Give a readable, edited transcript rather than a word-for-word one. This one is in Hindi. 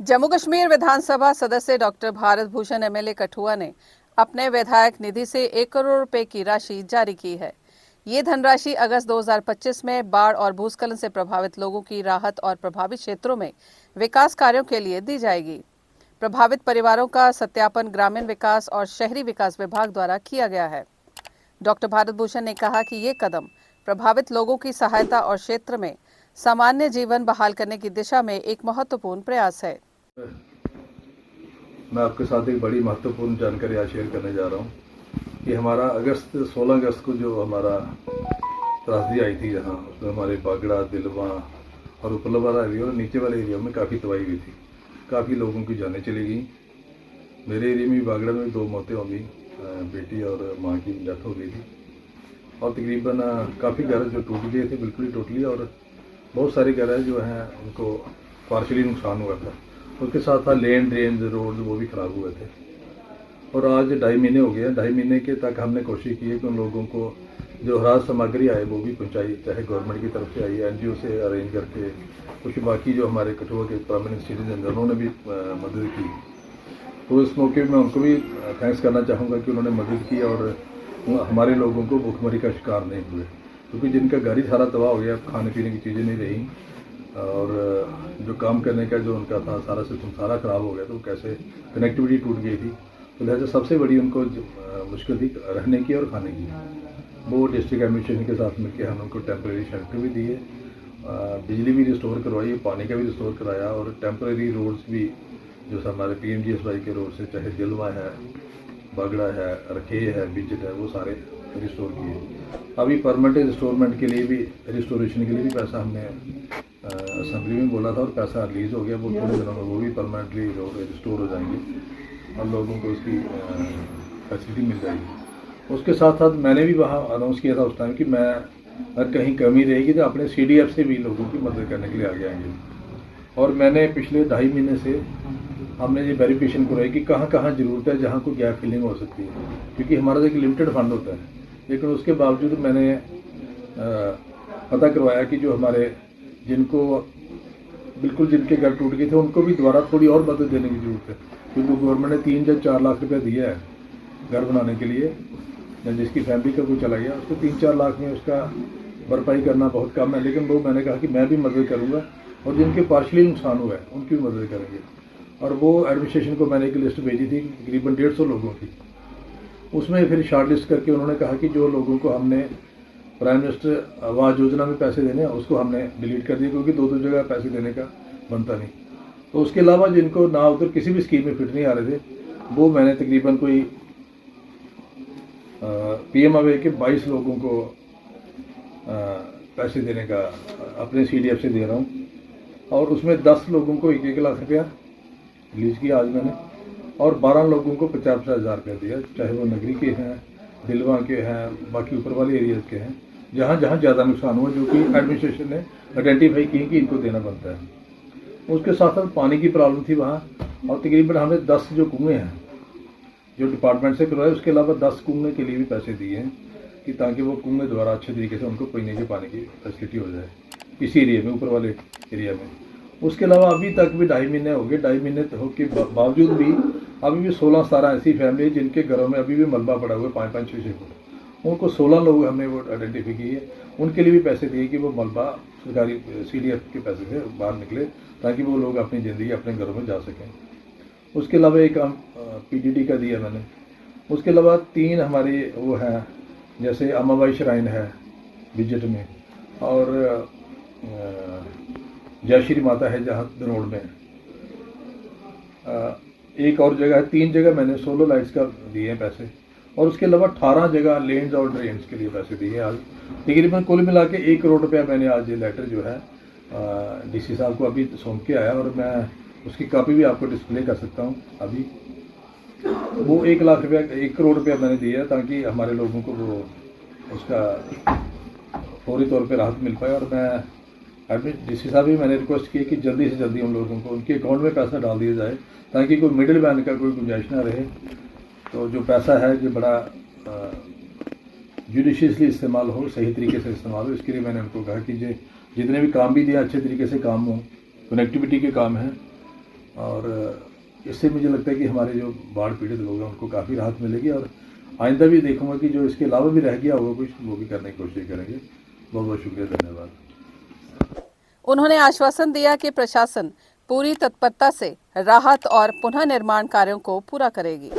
जम्मू कश्मीर विधानसभा सदस्य डॉक्टर भारत भूषण एमएलए कठुआ ने अपने विधायक निधि से 1 करोड़ रुपए की राशि जारी की है। ये धनराशि अगस्त 2025 में बाढ़ और भूस्खलन से प्रभावित लोगों की राहत और प्रभावित क्षेत्रों में विकास कार्यों के लिए दी जाएगी। प्रभावित परिवारों का सत्यापन ग्रामीण विकास और शहरी विकास विभाग द्वारा किया गया है। डॉक्टर भारत भूषण ने कहा कि ये कदम प्रभावित लोगों की सहायता और क्षेत्र में सामान्य जीवन बहाल करने की दिशा में एक महत्वपूर्ण प्रयास है। मैं आपके साथ एक बड़ी महत्वपूर्ण जानकारी आज शेयर करने जा रहा हूँ कि हमारा 16 अगस्त को जो हमारा त्रासदी आई थी, जहाँ उसमें हमारे बागड़ा, दिलवा और ऊपर वाला एरिया और नीचे वाले एरिया में काफ़ी तबाही हुई थी। काफ़ी लोगों की जानें चली गई। मेरे एरिया में बागड़ा में 2 मौतें हो गई, बेटी और माँ की डेथ हो गई थी। और तकरीबन काफ़ी गैरेज जो टूट गए थे बिल्कुल ही टोटली, और बहुत सारे गैरेज जो हैं उनको पार्शली नुकसान हुआ था। उसके साथ साथ लेन, ड्रेन, रोड वो भी ख़राब हुए थे। और आज 2.5 महीने हो गए हैं। 2.5 महीने के तक हमने कोशिश की है कि उन लोगों को जो राहत सामग्री आए वो भी पहुंचाई, चाहे गवर्नमेंट की तरफ से आई, एनजीओ से अरेंज करके, कुछ बाकी जो हमारे कठुआ के परमानेंट सिटीजन उन्होंने भी मदद की। तो इस मौके में उनको भी थैंक्स करना चाहूँगा कि उन्होंने मदद की और हमारे लोगों को भूखमरी का शिकार नहीं हुए, क्योंकि जिनका घर ही सारा तबाह हो गया, खाने पीने की चीज़ें नहीं रही और जो काम करने का जो उनका था सारा सिस्टम सारा ख़राब हो गया, तो कैसे कनेक्टिविटी टूट गई थी। तो लिहाजा सबसे बड़ी उनको मुश्किल थी रहने की और खाने की। वो डिस्ट्रिक्ट एडमिनिस्ट्रेशन के साथ मिलकर हम उनको टेम्प्रेरी शेल्टर भी दिए, बिजली भी रिस्टोर करवाई, पानी का भी रिस्टोर कराया और टेम्प्रेरी रोड्स भी जो हमारे PMGSY के रोड से, चाहे दिलवा है, बागड़ा है, रखे है, बिजट है, वो सारे रिस्टोर किए। अभी परमानेंट रिस्टोरमेंट के लिए भी, रिस्टोरेशन के लिए भी पैसा हमने असेंबली में बोला था और पैसा रिलीज़ हो गया। वो थोड़े दिनों में वो भी परमानेंटली रिस्टोर हो जाएंगे और लोगों को उसकी फैसिलिटी मिल जाएगी। उसके साथ साथ मैंने भी वहाँ अनाउंस किया था उस टाइम कि मैं अगर कहीं कमी रहेगी तो अपने CDF से भी लोगों की मदद करने के लिए आगे आएंगे। और मैंने पिछले 2.5 महीने से हमने ये वेरिफिकेशन कराई कि कहाँ कहाँ ज़रूरत है, जहाँ कोई गैप फिलिंग हो सकती है, क्योंकि हमारा एक लिमिटेड फंड होता है। लेकिन उसके बावजूद मैंने पता करवाया कि जो हमारे जिनको बिल्कुल जिनके घर टूट गए थे उनको भी दोबारा थोड़ी और मदद देने की ज़रूरत है, क्योंकि गवर्नमेंट ने 3 या 4 लाख रुपये दिया है घर बनाने के लिए, या जिसकी फैमिली का कोई चला गया उसको 3-4 लाख में उसका भरपाई करना बहुत कम है। लेकिन वो मैंने कहा कि मैं भी मदद करूँगा और जिनके पार्शली नुकसान हुआ है उनकी भी मदद करेंगे। और वो एडमिनिस्ट्रेशन को मैंने एक लिस्ट भेजी थी तकरीबन 150 लोगों की। उसमें फिर शॉर्ट लिस्ट करके उन्होंने कहा कि जो लोगों को हमने प्राइम मिनिस्टर आवास योजना में पैसे देने हैं उसको हमने डिलीट कर दिया, क्योंकि 2 जगह पैसे देने का बनता नहीं। तो उसके अलावा जिनको ना उधर किसी भी स्कीम में फिट नहीं आ रहे थे, वो मैंने तकरीबन कोई PMAY के 22 लोगों को पैसे देने का अपने CDF से दे रहा हूँ। और उसमें 10 लोगों को 1-1 लाख रुपया रिलीज किया आज मैंने, और 12 लोगों को 50-50 हज़ार रुपया दिया, चाहे वो नगरी के हैं, दिलवा के हैं, बाकी ऊपर वाले एरियाज़ के हैं, जहाँ जहाँ ज़्यादा नुकसान हुआ, जो कि एडमिनिस्ट्रेशन ने आइडेंटिफाई की कि इनको देना बनता है। उसके साथ साथ पानी की प्रॉब्लम थी वहाँ, और तकरीबन हमने 10 जो कुएँ हैं जो डिपार्टमेंट से करवाए, उसके अलावा 10 कुएँ के लिए भी पैसे दिए हैं कि ताकि वो कुएँ द्वारा अच्छे तरीके से उनको पीने के पानी की फैसिलिटी हो जाए इसी एरिया में, ऊपर वाले एरिया में। उसके अलावा अभी तक भी 2.5 महीने हो गए, 2.5 महीने हो के बावजूद भी अभी भी 16-17 ऐसी फैमिली जिनके घरों में अभी भी मलबा पड़ा हुआ है 5-5, 6-6 फुट, उनको 16 लोग हमने वो आइडेंटिफाई किए, उनके लिए भी पैसे दिए कि वो मलबा सरकारी CDF के पैसे से बाहर निकले, ताकि वो लोग अपनी ज़िंदगी अपने घरों में जा सकें। उसके अलावा एक PDD का दिया मैंने। उसके अलावा 3 हमारे वो हैं, जैसे अम्माबाई श्राइन है बिजट में, और जय श्री माता है जहाँ रोड में, एक और जगह है। 3 जगह मैंने सोलर लाइट्स का दिए हैं पैसे, और उसके अलावा 18 जगह लेन्स और ड्रेन्स के लिए पैसे दिए हैं। आज तकरीबन कुल मिला के 1 करोड़ रुपया मैंने आज ये लेटर जो है DC साहब को अभी सौंप के आया, और मैं उसकी कॉपी भी आपको डिस्प्ले कर सकता हूँ अभी। वो 1 लाख रुपया, 1 करोड़ रुपया मैंने दिया ताकि हमारे लोगों को वो उसका फौरी तौर पर राहत मिल पाए। और मैं DC साहब भी मैंने रिक्वेस्ट की कि जल्दी से जल्दी उन लोगों को उनके अकाउंट में पैसा डाल दिया जाए, ताकि कोई मिडिल मैन का कोई गुंजाइश ना रहे। तो जो पैसा है जो बड़ा जुडिशियसली इस्तेमाल हो, सही तरीके से इस्तेमाल हो, इसके लिए मैंने उनको कहा कि जितने भी काम भी दिए अच्छे तरीके से काम हो, कनेक्टिविटी के काम हैं, और इससे मुझे लगता है कि हमारे जो बाढ़ पीड़ित लोग हैं उनको काफ़ी राहत मिलेगी। और आइंदा भी देखूंगा कि जो इसके अलावा भी रह गया होगा कुछ, वो भी करने की कोशिश करेंगे। बहुत बहुत शुक्रिया, धन्यवाद। उन्होंने आश्वासन दिया कि प्रशासन पूरी तत्परता से राहत और पुनः निर्माण कार्यों को पूरा करेगी।